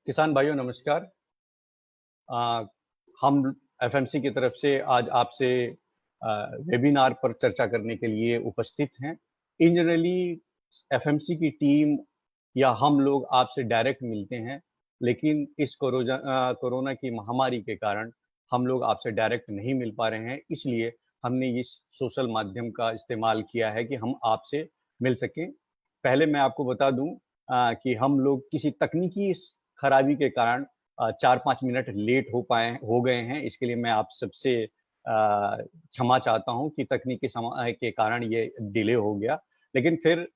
किसान भाइयों नमस्कार। अ, हम एफएमसी की तरफ से आज आपसे वेबिनार पर चर्चा करने के लिए उपस्थित हैं। इन जनरली एफएमसी की टीम या हम लोग आपसे डायरेक्ट मिलते हैं, लेकिन इस कोरोना की महामारी के कारण हम लोग आपसे डायरेक्ट नहीं मिल पा रहे हैं। इसलिए हमने इस सोशल माध्यम का इस्तेमाल किया है कि हम आपसे मिल सकें। पहले मैं आपको बता दूँ कि हम लोग किसी तकनीकी खराबी के कारण 4-5 मिनट लेट हो गए हैं। इसके लिए मैं आप सबसे क्षमा चाहता हूँ कि तकनीकी के कारण ये डिले हो गया। लेकिन फिर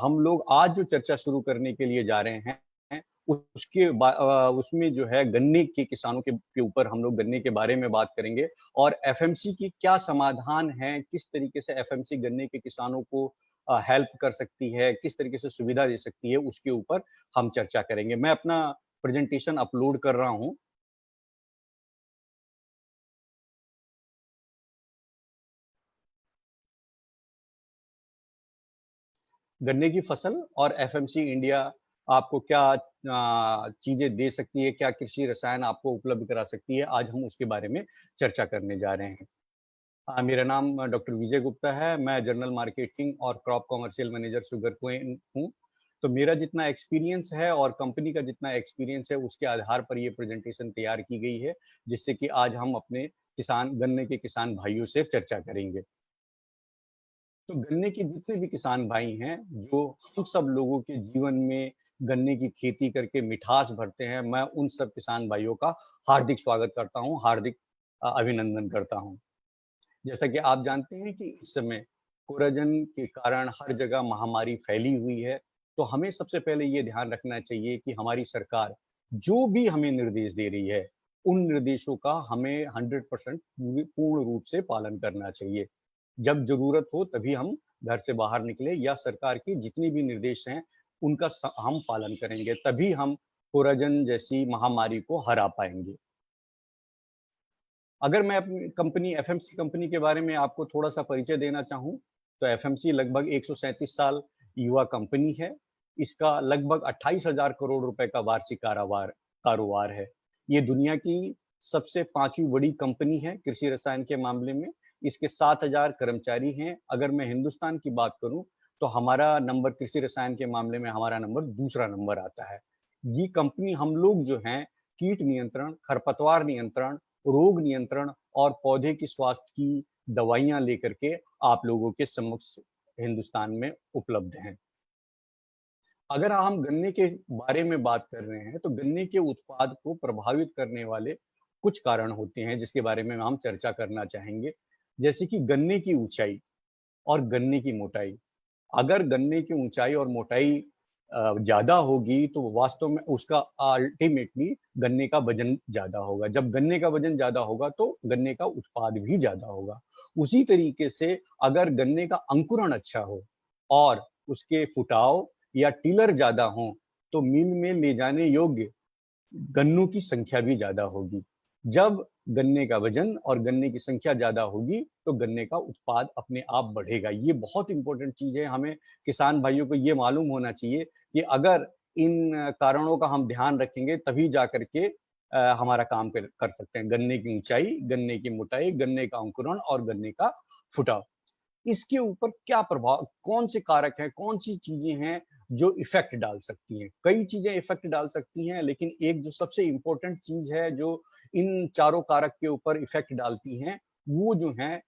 हम लोग आज जो चर्चा शुरू करने के लिए जा रहे हैं, उसमें जो है गन्ने के किसानों के ऊपर हम लोग गन्ने के बारे में बात करेंगे और एफएमसी की क्या समाधान है, किस तरीके से एफएमसी गन्ने के किसानों को हेल्प कर सकती है, किस तरीके से सुविधा दे सकती है, उसके ऊपर हम चर्चा करेंगे। मैं अपना प्रेजेंटेशन अपलोड कर रहा हूँ। गन्ने की फसल और एफएमसी इंडिया आपको क्या चीज़ें दे सकती है, क्या कृषि रसायन आपको उपलब्ध करा सकती है, आज हम उसके बारे में चर्चा करने जा रहे हैं। मेरा नाम डॉक्टर विजय गुप्ता है, मैं जनरल मार्केटिंग और क्रॉप कमर्शियल मैनेजर शुगरकेन हूँ। तो मेरा जितना एक्सपीरियंस है और कंपनी का जितना एक्सपीरियंस है, उसके आधार पर ये प्रेजेंटेशन तैयार की गई है, जिससे कि आज हम अपने गन्ने के किसान भाइयों से चर्चा करेंगे। तो गन्ने के जितने भी किसान भाई हैं, जो हम सब लोगों के जीवन में गन्ने की खेती करके मिठास भरते हैं, मैं उन सब किसान भाइयों का हार्दिक स्वागत करता हूँ, हार्दिक अभिनंदन करता हूँ। जैसा कि आप जानते हैं कि इस समय कोराजन के कारण हर जगह महामारी फैली हुई है, तो हमें सबसे पहले ये ध्यान रखना चाहिए कि हमारी सरकार जो भी हमें निर्देश दे रही है, उन निर्देशों का हमें 100% पूर्ण रूप से पालन करना चाहिए। जब ज़रूरत हो तभी हम घर से बाहर निकलें या सरकार के जितने भी निर्देश हैं, उनका हम पालन करेंगे, तभी हम कोराजन जैसी महामारी को हरा पाएँगे। अगर मैं अपनी कंपनी एफएमसी कंपनी के बारे में आपको थोड़ा-सा परिचय देना चाहूँ, तो एफएमसी लगभग 137 साल युवा कंपनी है। इसका लगभग 28,000 करोड़ रुपए का वार्षिक कारोबार है। ये दुनिया की सबसे 5वीं बड़ी कंपनी है कृषि रसायन के मामले में। इसके 7,000 कर्मचारी हैं। अगर मैं हिंदुस्तान की बात करूँ, तो हमारा नंबर कृषि रसायन के मामले में हमारा नंबर दूसरा नंबर आता है। ये कंपनी हम लोग जो हैं, कीट नियंत्रण, खरपतवार नियंत्रण, रोग नियंत्रण और पौधे की स्वास्थ्य की दवाइयाँ लेकर के आप लोगों के समक्ष हिंदुस्तान में उपलब्ध हैं। अगर हम गन्ने के बारे में बात कर रहे हैं, तो गन्ने के उत्पाद को प्रभावित करने वाले कुछ कारण होते हैं, जिसके बारे में हम चर्चा करना चाहेंगे। जैसे कि गन्ने की ऊँचाई और गन्ने की मोटाई। अगर गन्ने की ऊँचाई और मोटाई ज़्यादा होगी तो वास्तव में उसका अल्टीमेटली गन्ने का वज़न ज़्यादा होगा। जब गन्ने का वज़न ज़्यादा होगा तो गन्ने का उत्पाद भी ज़्यादा होगा। उसी तरीके से अगर गन्ने का अंकुरण अच्छा हो और उसके फुटाव या टिलर ज़्यादा हों, तो मिल में ले जाने योग्य गन्नों की संख्या भी ज़्यादा होगी। जब गन्ने का वज़न और गन्ने की संख्या ज़्यादा होगी, तो गन्ने का उत्पाद अपने आप बढ़ेगा। ये बहुत इम्पोर्टेंट चीज़ है, हमें किसान भाइयों को ये मालूम होना चाहिए कि अगर इन कारणों का हम ध्यान रखेंगे, तभी जा कर के हमारा काम कर सकते हैं। गन्ने की ऊँचाई, गन्ने की मोटाई, गन्ने का अंकुरण और गन्ने का फुटाव। इसके ऊपर क्या प्रभाव कौन-से कारक हैं, कौन-सी चीज़ें हैं जो इफ़ेक्ट डाल सकती हैं? कई चीज़ें इफ़ेक्ट डाल सकती हैं, लेकिन एक जो सबसे इम्पोर्टेंट चीज़ है, जो इन चारों कारक के ऊपर इफ़ेक्ट डालती हैं, वो जो हैं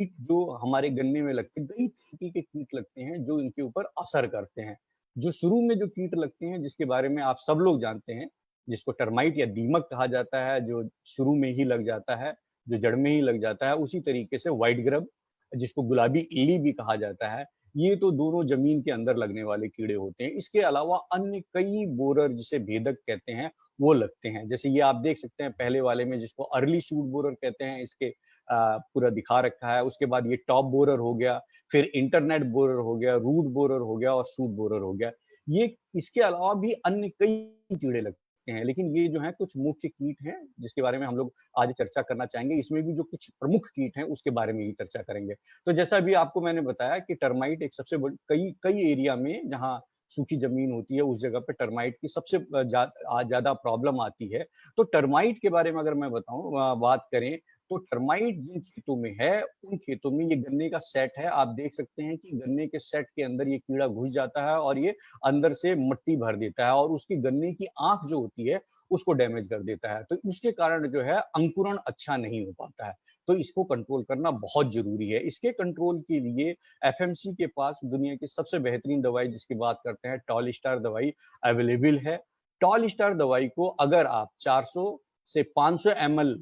कीट जो हमारे गन्ने में लगते हैं, कई तरीके के कीट लगते हैं, जो इनके ऊपर असर करते हैं। जो शुरू में जो कीट लगते हैं, जिसके बारे में आप सब लोग जानते हैं, जिसको टर्माइट या दीमक कहा जाता है, जो शुरू में ही लग जाता है, जो जड़ में ही लग जाता है, उसी तरीके से व्हाइट ग्रब जिसको गुलाबी इल्ली भी कहा जाता है, ये तो दोनों ज़मीन के अंदर लगने वाले कीड़े होते हैं। इसके अलावा अन्य कई बोरर जिसे भेदक कहते हैं, वो लगते हैं। जैसे ये आप देख सकते हैं पहले वाले में जिसको अर्ली शूट बोरर कहते हैं, इसके पूरा दिखा रखा है। उसके बाद ये टॉप बोरर हो गया, फिर इंटरनेट बोरर हो गया, रूट बोरर हो गया और शूट बोरर हो गया। ये इसके अलावा भी अन्य कई कीड़े लगते हैं, लेकिन ये जो हैं कुछ मुख्य कीट हैं, जिसके बारे में हम लोग आज चर्चा करना चाहेंगे। इसमें भी जो कुछ प्रमुख कीट हैं, उसके बारे में ही चर्चा करेंगे। तो जैसा अभी आपको मैंने बताया कि टर्माइट एक सबसे बड़ी कई कई एरिया में जहाँ सूखी जमीन होती है उस जगह पे टर्माइट की सबसे ज्यादा प्रॉब्लम आती है। तो टर्माइट के बारे में अगर मैं बताऊं बात करें तो टर्माइट जिन खेतों में है उन खेतों में ये गन्ने का सेट है, आप देख सकते हैं कि गन्ने के सेट के अंदर ये कीड़ा घुस जाता है और ये अंदर से मिट्टी भर देता है और उसकी गन्ने की आंख जो होती है उसको डैमेज कर देता है। तो उसके कारण जो है अंकुरण अच्छा नहीं हो पाता है। तो इसको कंट्रोल करना बहुत जरूरी है। इसके कंट्रोल के लिए एफएमसी के पास दुनिया की सबसे बेहतरीन दवाई जिसकी बात करते हैं टॉल स्टार दवाई अवेलेबल है। टॉल स्टार दवाई को अगर आप 400 से 500 ml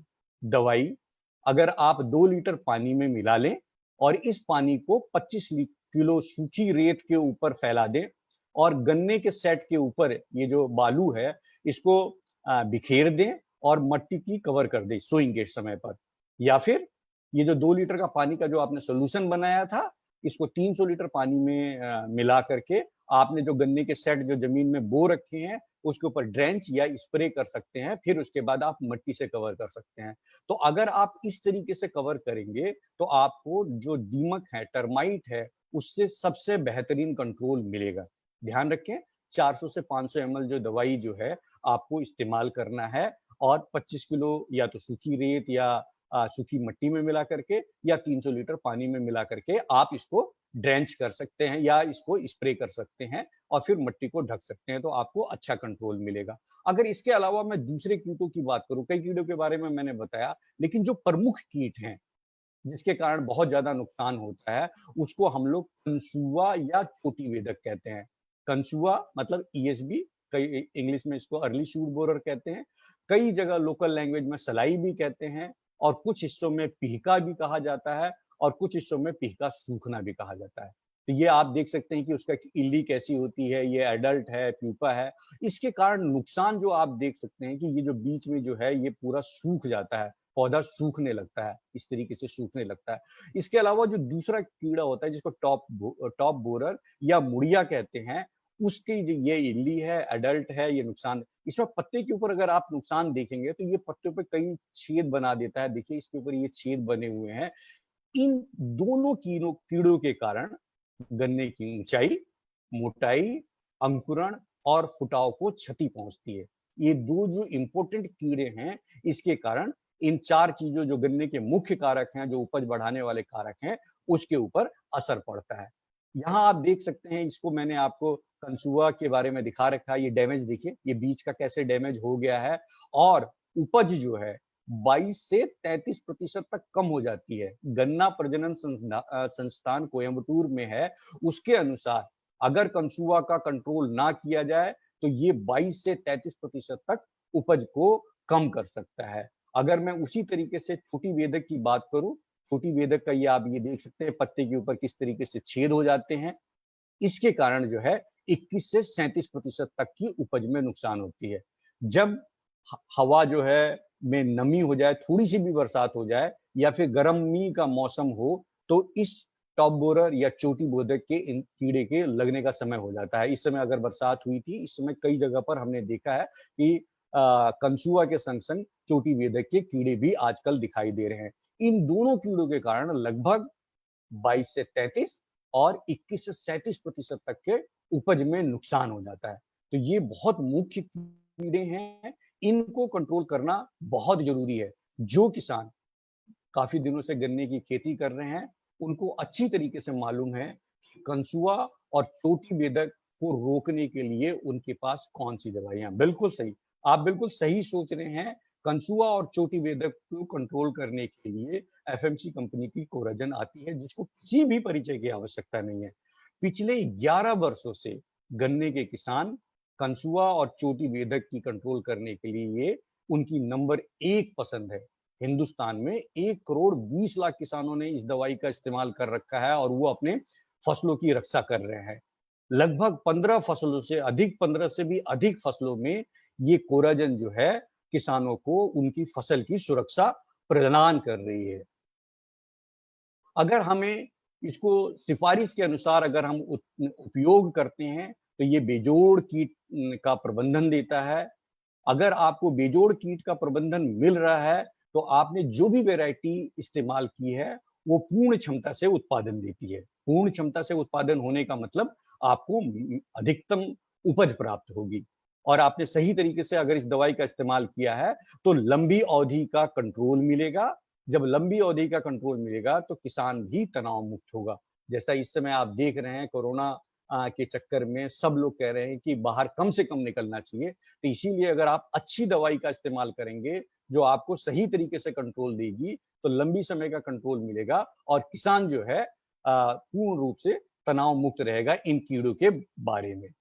दवाई अगर आप 2 लीटर पानी में मिला लें और इस पानी को 25 किलो सूखी रेत के ऊपर फैला दें और गन्ने के सेट के ऊपर ये जो बालू है इसको बिखेर दें और मिट्टी की कवर कर दें सोइंग के समय पर। या फिर ये जो 2 लीटर का पानी का जो आपने सोल्यूशन बनाया था इसको 300 लीटर पानी में मिला करके आपने जो गन्ने के सेट जो जमीन में बो रखे हैं उसके ऊपर ड्रेंच या स्प्रे कर सकते हैं, फिर उसके बाद आप मिट्टी से कवर कर सकते हैं। तो अगर आप इस तरीके से कवर करेंगे तो आपको जो दीमक है, टर्माइट है, उससे सबसे बेहतरीन कंट्रोल मिलेगा। ध्यान रखें 400 से 500 ml जो दवाई जो है आपको इस्तेमाल करना है और 25 किलो या तो सूखी रेत या सूखी मिट्टी में मिला करके या 300 लीटर पानी में मिला करके आप इसको ड्रेंच कर सकते हैं या इसको स्प्रे कर सकते हैं और फिर मिट्टी को ढक सकते हैं, तो आपको अच्छा कंट्रोल मिलेगा। अगर इसके अलावा मैं दूसरे कीटों की बात करूं, कई कीटों के बारे में मैंने बताया, लेकिन जो प्रमुख कीट हैं जिसके कारण बहुत ज्यादा नुकसान होता है उसको हम लोग कंसुआ या चोटी वेदक कहते हैं। कंसुआ मतलब ईएसबी, कई इंग्लिश में इसको अर्ली शूट बोरर कहते हैं, कई जगह लोकल लैंग्वेज में सलाई भी कहते हैं और कुछ हिस्सों में पीहका भी कहा जाता है और कुछ हिस्सों में पीहका सूखना भी कहा जाता है। तो ये आप देख सकते हैं कि उसका इल्ली कैसी होती है, ये एडल्ट है, प्यूपा है। इसके कारण नुकसान जो आप देख सकते हैं कि ये जो बीच में जो है ये पूरा सूख जाता है, पौधा सूखने लगता है, इस तरीके से सूखने लगता है। इसके अलावा जो दूसरा कीड़ा होता है जिसको टॉप बोरर या मुड़िया कहते हैं, उसकी जो ये इल्ली है, एडल्ट है, ये नुकसान इसमें पत्ते के ऊपर अगर आप नुकसान देखेंगे तो ये पत्तों पे कई छेद बना देता है। देखिए इसके ऊपर ये छेद बने हुए हैं। इन दोनों कीड़ों के कारण गन्ने की ऊंचाई, मोटाई, अंकुरण और फुटाव को क्षति पहुंचती है। ये दो जो इंपॉर्टेंट कीड़े हैं, इसके कारण इन चार चीजों जो गन्ने के मुख्य कारक हैं, जो उपज बढ़ाने वाले कारक हैं, उसके ऊपर असर पड़ता है। यहाँ आप देख सकते हैं, इसको मैंने आपको कंसुआ के बारे में दिखा रखा है। ये डैमेज देखिए, ये बीज का कैसे डैमेज हो गया है और उपज जो है 22 से 33% तक कम हो जाती है। गन्ना प्रजनन संस्थान कोयम्बटूर में है, उसके अनुसार अगर कंसुआ का कंट्रोल ना किया जाए तो ये 22 से 33% तक उपज को कम कर सकता है। अगर मैं उसी तरीके से चोटी वेदक की बात करूं, चोटी वेदक का ये आप ये देख सकते हैं पत्ते के ऊपर किस तरीके से छेद हो जाते हैं। इसके कारण जो है 21 से 37% तक की उपज में नुकसान होती है। जब हवा जो है में नमी हो जाए, थोड़ी सी भी बरसात हो जाए या फिर गर्मी का मौसम हो, तो इस टॉप बोरर या चोटी बोदक के इन कीड़े के लगने का समय हो जाता है। इस समय अगर बरसात हुई थी, इस समय कई जगह पर हमने देखा है कि कंसुआ के संग संग चोटी वेदक के कीड़े भी आजकल दिखाई दे रहे हैं। इन दोनों कीड़ों के कारण लगभग 22 से 33 और 21 से 37% तक के उपज में नुकसान हो जाता है। तो ये बहुत मुख्य कीड़े हैं, इनको कंट्रोल करना बहुत जरूरी है। जो किसान काफी दिनों से गन्ने की खेती कर रहे हैं, उनको अच्छी तरीके से मालूम है कि कंसुआ और चोटी वेदक को रोकने के लिए उनके पास कौन सी दवाइयां। बिल्कुल सही, आप बिल्कुल सही सोच रहे हैं। कंसुआ और चोटी वेदक को कंट्रोल करने के लिए एफएमसी कंपनी की कोराजन आती है, जिसको किसी भी परिचय की आवश्यकता नहीं है। पिछले 11 वर्षों से गन्ने के किसान कंसुआ और चोटी वेदक की कंट्रोल करने के लिए उनकी नंबर 1 पसंद है। हिंदुस्तान में 1 करोड़ 20 लाख किसानों ने इस दवाई का इस्तेमाल कर रखा है और वो अपने फसलों की रक्षा कर रहे हैं। लगभग 15 फसलों से अधिक, 15 से भी अधिक फसलों में ये कोराजन जो है किसानों को उनकी फसल की सुरक्षा प्रदान कर रही है। अगर हमें इसको सिफारिश के अनुसार अगर हम उपयोग करते हैं तो ये बेजोड़ कीट का प्रबंधन देता है। अगर आपको बेजोड़ कीट का प्रबंधन मिल रहा है तो आपने जो भी वैरायटी इस्तेमाल की है वो पूर्ण क्षमता से उत्पादन देती है। पूर्ण क्षमता से उत्पादन होने का मतलब आपको अधिकतम उपज प्राप्त होगी। और आपने सही तरीके से अगर इस दवाई का इस्तेमाल किया है तो लंबी अवधि का कंट्रोल मिलेगा। जब लंबी अवधि का कंट्रोल मिलेगा तो किसान भी तनाव मुक्त होगा। जैसा इस समय आप देख रहे हैं कोरोना के चक्कर में सब लोग कह रहे हैं कि बाहर कम से कम निकलना चाहिए। तो इसीलिए अगर आप अच्छी दवाई का इस्तेमाल करेंगे जो आपको सही तरीके से कंट्रोल देगी तो लंबी समय का कंट्रोल मिलेगा और किसान जो है पूर्ण रूप से तनाव मुक्त रहेगा इन कीड़ों के बारे में।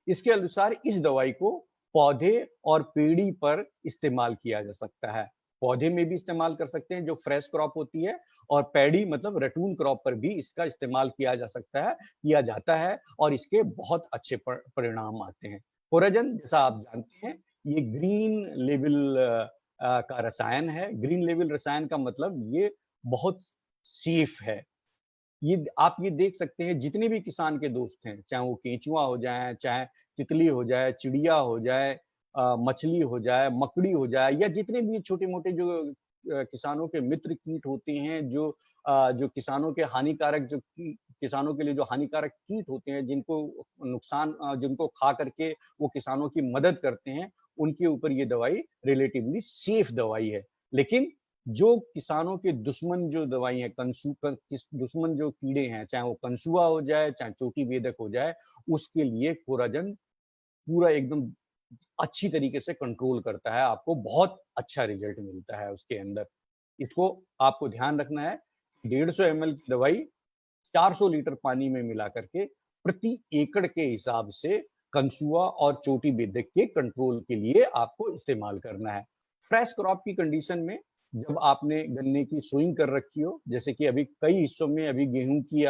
इसके अनुसार इस दवाई को पौधे और पेड़ी पर इस्तेमाल किया जा सकता है। पौधे में भी इस्तेमाल कर सकते हैं जो फ्रेश क्रॉप होती है और पैडी मतलब रटून क्रॉप पर भी इसका इस्तेमाल किया जा सकता है, किया जाता है और इसके बहुत अच्छे परिणाम आते हैं। कोराजन जैसा आप जानते हैं ये ग्रीन लेबल का रसायन है। ग्रीन लेबल रसायन का मतलब ये बहुत सेफ है। ये आप ये देख सकते हैं जितने भी किसान के दोस्त हैं, चाहे वो केंचुआ हो जाए, चाहे तितली हो जाए, चिड़िया हो जाए, मछली हो जाए, मकड़ी हो जाए या जितने भी छोटे-मोटे जो किसानों के मित्र कीट होते हैं, जो किसानों के हानिकारक जो की किसानों के लिए जो हानिकारक कीट होते हैं, जिनको खा करके वो किसानों की मदद करते हैं, उनके ऊपर ये दवाई रिलेटिवली सेफ दवाई है। लेकिन जो किसानों के दुश्मन जो दवाई है दुश्मन जो कीड़े हैं चाहे वो कंसुआ हो जाए चाहे चोटी बेधक हो जाए उसके लिए कोराजन पूरा एकदम अच्छी तरीके से कंट्रोल करता है। आपको बहुत अच्छा रिजल्ट मिलता है उसके अंदर। इसको आपको ध्यान रखना है 150 ml की दवाई 400 लीटर पानी में मिला करके प्रति एकड़ के हिसाब से कंसुआ और चोटी बेधक के कंट्रोल के लिए आपको इस्तेमाल करना है। फ्रेश क्रॉप की कंडीशन में जब आपने गन्ने की सोइंग कर रखी हो, जैसे कि अभी कई हिस्सों में अभी गेहूं की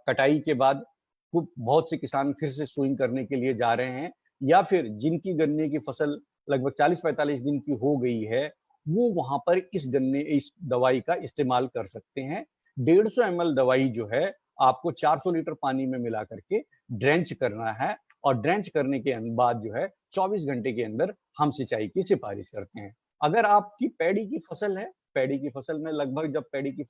कटाई के बाद बहुत से किसान फिर से सोइंग करने के लिए जा रहे हैं या फिर जिनकी गन्ने की फसल लगभग 40-45 दिन की हो गई है, वो वहां पर इस दवाई का इस्तेमाल कर सकते हैं। 150 ml दवाई जो है आपको 400 लीटर पानी में मिला करके ड्रेंच करना है और ड्रेंच करने के बाद जो है 24 घंटे के अंदर हम सिंचाई की सिफारिश करते हैं। अगर आपकी पैडी की फसल है, पैडी की फसल में लगभग जब पैडी की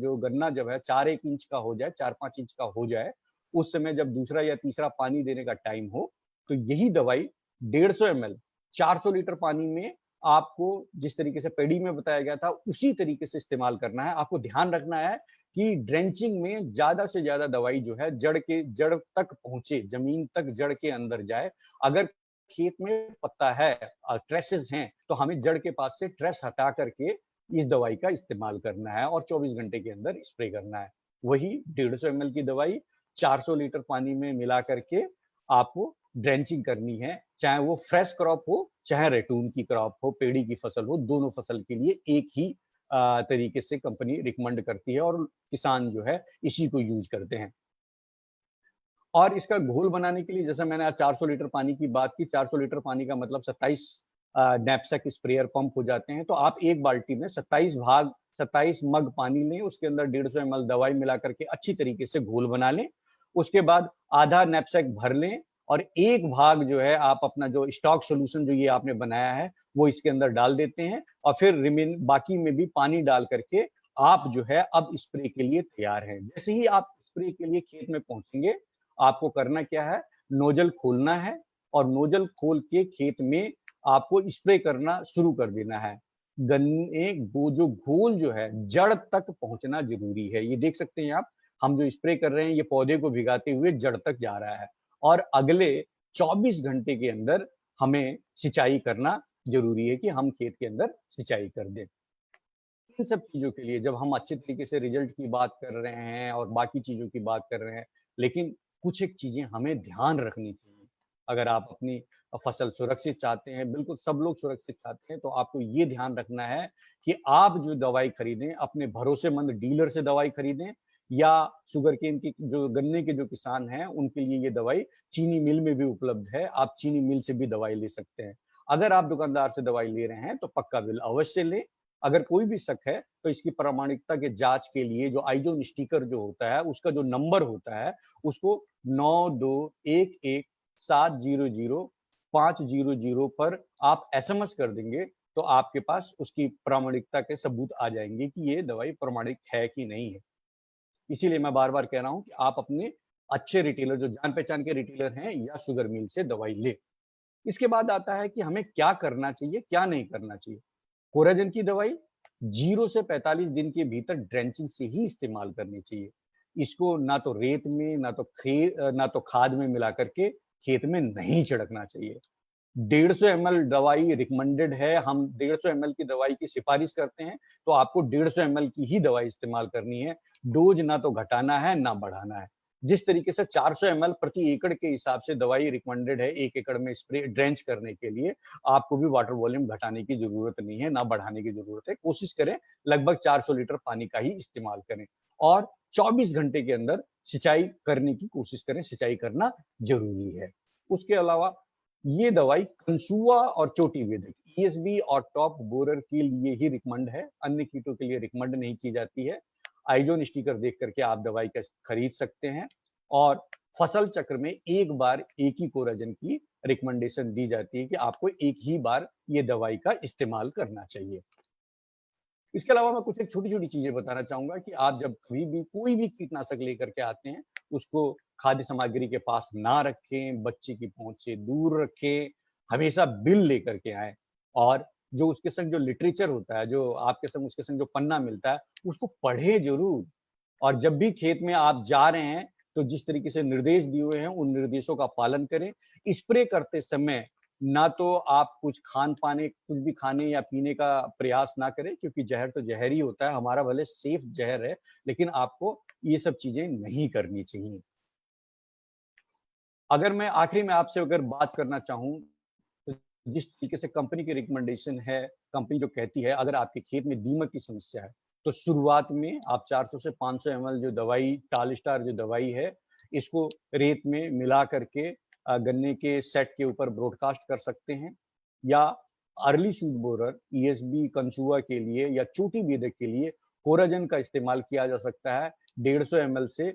जो गन्ना जब है 4-1 इंच का हो जाए, 4-5 इंच का हो जाए, उस समय जब दूसरा या तीसरा पानी देने का टाइम हो, तो यही दवाई 150 ml 400 लीटर पानी में आपको जिस तरीके से पैडी में बताया गया था, उसी तरीके से इस्तेमाल करना है। आपको ध्यान रखना है कि ड्रेंचिंग में ज्यादा से ज्यादा दवाई जो है जड़ तक पहुंचे, जमीन तक जड़ के अंदर जाए। अगर खेत में पत्ता है ट्रेसेस हैं तो हमें जड़ के पास से ट्रेस हटा करके इस दवाई का इस्तेमाल करना है और 24 घंटे के अंदर स्प्रे करना है। वही 150 ml की दवाई 400 लीटर पानी में मिला करके आपको ड्रेंचिंग करनी है, चाहे वो फ्रेश क्रॉप हो चाहे रेटून की क्रॉप हो, पेड़ी की फसल हो, दोनों फसल के लिए एक ही तरीके से कंपनी रिकमेंड करती है और किसान जो है इसी को यूज करते हैं। और इसका घोल बनाने के लिए जैसे मैंने आज 400 लीटर पानी की बात की, 400 लीटर पानी का मतलब 27 नैपसेक स्प्रेयर पंप हो जाते हैं। तो आप एक बाल्टी में 27 मग पानी लें, उसके अंदर 150 ml दवाई मिला करके अच्छी तरीके से घोल बना लें। उसके बाद आधा नैपसेक भर लें और एक भाग जो है आप अपना जो स्टॉक सोल्यूशन जो ये आपने बनाया है वो इसके अंदर डाल देते हैं और फिर रिमेन बाकी में भी पानी डाल करके आप जो है अब स्प्रे के लिए तैयार हैं। जैसे ही आप स्प्रे के लिए खेत में पहुंचेंगे आपको करना क्या है, नोजल खोलना है और नोजल खोल के खेत में आपको स्प्रे करना शुरू कर देना है। गन्ने वो जो घोल जो है जड़ तक पहुंचना जरूरी है। ये देख सकते हैं आप, हम जो स्प्रे कर रहे हैं ये पौधे को भिगाते हुए जड़ तक जा रहा है और अगले 24 घंटे के अंदर हमें सिंचाई करना जरूरी है कि हम खेत के अंदर सिंचाई कर दें। इन सब चीजों के लिए जब हम अच्छे तरीके से रिजल्ट की बात कर रहे हैं और बाकी चीजों की बात कर रहे हैं, लेकिन कुछ एक चीजें हमें ध्यान रखनी चाहिए। अगर आप अपनी फसल सुरक्षित चाहते हैं, बिल्कुल सब लोग सुरक्षित चाहते हैं, तो आपको ये ध्यान रखना है कि आप जो दवाई खरीदें, अपने भरोसेमंद डीलर से दवाई खरीदें या शुगरकेन की जो गन्ने के जो किसान हैं, उनके लिए ये दवाई चीनी मिल में भी उपलब्ध है। आप चीनी मिल से भी दवाई ले सकते हैं। अगर आप दुकानदार से दवाई ले रहे हैं, तो पक्का बिल अवश्य लें। अगर कोई भी शक है तो इसकी प्रामाणिकता के जांच के लिए जो आइजोन स्टिकर जो होता है उसका जो नंबर होता है उसको 9211700500 पर आप एसएमएस कर देंगे तो आपके पास उसकी प्रामाणिकता के सबूत आ जाएंगे कि ये दवाई प्रामाणिक है कि नहीं है। इसीलिए मैं बार बार कह रहा हूं कि आप अपने अच्छे रिटेलर जो जान पहचान के रिटेलर हैं या शुगर मिल से दवाई ले। इसके बाद आता है कि हमें क्या करना चाहिए, क्या नहीं करना चाहिए। कोराजन की दवाई 0 से 45 दिन के भीतर ड्रेंचिंग से ही इस्तेमाल करनी चाहिए। इसको ना तो रेत में, ना तो खाद में मिला करके खेत में नहीं छिड़कना चाहिए। 150 एमएल दवाई रिकमेंडेड है, हम 150 एमएल की दवाई की सिफारिश करते हैं, तो आपको 150 एमएल की ही दवाई इस्तेमाल करनी है। डोज़ ना तो घटाना है, ना बढ़ाना है। जिस तरीके से 400 एमएल प्रति एकड़ के हिसाब से दवाई रिकमेंडेड है 1 एकड़ में स्प्रे ड्रेंच करने के लिए, आपको भी वाटर वॉल्यूम घटाने की ज़रूरत नहीं है, ना बढ़ाने की ज़रूरत है। कोशिश करें लगभग 400 लीटर पानी का ही इस्तेमाल करें और 24 घंटे के अंदर सिंचाई करने की कोशिश करें, सिंचाई करना ज़रूरी है। उसके अलावा ये दवाई कंसुआ और चोटी बेधक ईएसबी और टॉप बोरर के लिए ही रिकमेंड है, अन्य कीटों के लिए रिकमेंड नहीं की जाती है। आइजोन स्टिकर देख करके आप दवाई का खरीद सकते हैं और फसल चक्र में एक बार एक ही कोराजन की रिकमेंडेशन दी जाती है कि आपको एक ही बार ये दवाई का इस्तेमाल करना चाहिए। इसके अलावा मैं कुछ एक छोटी-छोटी चीज़ें बताना चाहूँगा कि आप जब कभी भी कोई भी कीटनाशक लेकर के आते हैं, उसको खाद्य सामग्री के पास ना रखें, बच्चे की पहुँच से दूर रखें, हमेशा बिल लेकर के आएँ और जो उसके संग जो लिटरेचर होता है, जो आपके संग उसके संग जो पन्ना मिलता है, उसको पढ़ें ज़रूर और जब भी खेत में आप जा रहे हैं, तो जिस तरीके से निर्देश दिए हुए हैं, उन निर्देशों का पालन करें। स्प्रे करते समय ना तो आप कुछ भी खाने या पीने का प्रयास ना करें क्योंकि ज़हर तो ज़हर ही होता है, हमारा भले सेफ ज़हर है, लेकिन आपको ये सब चीज़ें नहीं करनी चाहिए। अगर मैं आखिरी में आपसे अगर बात करना चाहूँ, तो जिस तरीके से कंपनी की रिकमेंडेशन है, कंपनी जो कहती है अगर आपके खेत में दीमक की समस्या है, तो शुरुआत में आप 400 से 500 एमएल जो दवाई टाल स्टार जो दवाई है, इसको रेत में मिला करके गन्ने के सेट के ऊपर ब्रॉडकास्ट कर सकते हैं या अर्ली शूट बोरर ईएसबी कंसुआ के लिए या चोटी बेधक के लिए कोराजन का इस्तेमाल किया जा सकता है। 150 एमएल से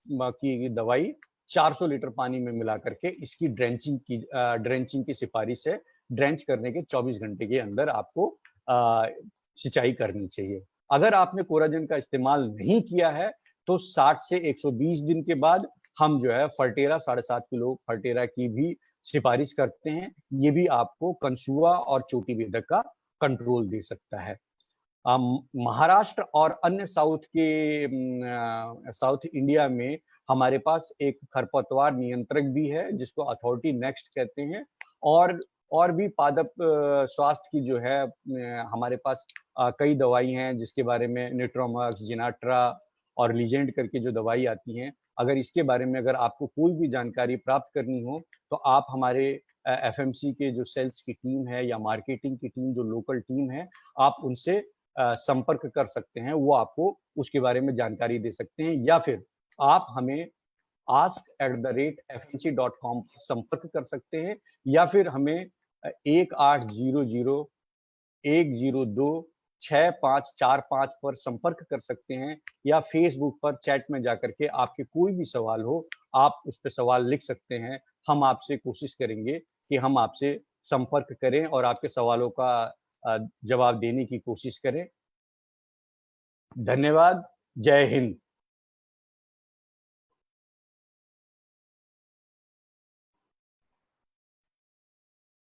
की दवाई 400 लीटर पानी में मिला करके इसकी ड्रेंचिंग की सिफारिश है। ड्रेंच करने के 24 घंटे के अंदर आपको सिंचाई करनी चाहिए। अगर आपने कोराजन का इस्तेमाल नहीं किया है, तो 60 से 120 दिन के बाद हम जो है फर्टेरा 7.5 किलो फर्टेरा की भी सिफारिश करते हैं। ये भी आपको कंसुआ और चोटी बेधक का कंट्रोल दे सकता है। महाराष्ट्र और अन्य साउथ इंडिया में हमारे पास एक खरपतवार नियंत्रक भी है जिसको अथॉरिटी नेक्स्ट कहते हैं और भी पादप स्वास्थ्य की जो है हमारे पास कई दवाई हैं जिसके बारे में निट्रोमक्स, जिनाट्रा और लीजेंड करके जो दवाई आती हैं। अगर इसके बारे में अगर आपको कोई भी जानकारी प्राप्त करनी हो तो आप हमारे एफएमसी के जो सेल्स की टीम है या मार्केटिंग की टीम जो लोकल टीम है, आप उनसे संपर्क कर सकते हैं, वो आपको उसके बारे में जानकारी दे सकते हैं या फिर आप हमें ask@fmc.com पर संपर्क कर सकते हैं या फिर हमें 1800-102-6545 पर संपर्क कर सकते हैं या फेसबुक पर चैट में जाकर के आपके कोई भी सवाल हो, आप उस पे सवाल लिख सकते हैं। हम आपसे कोशिश करेंगे कि हम आपसे संपर्क करें और आपके सवालों का जवाब देने की कोशिश करें। धन्यवाद। जय हिंद।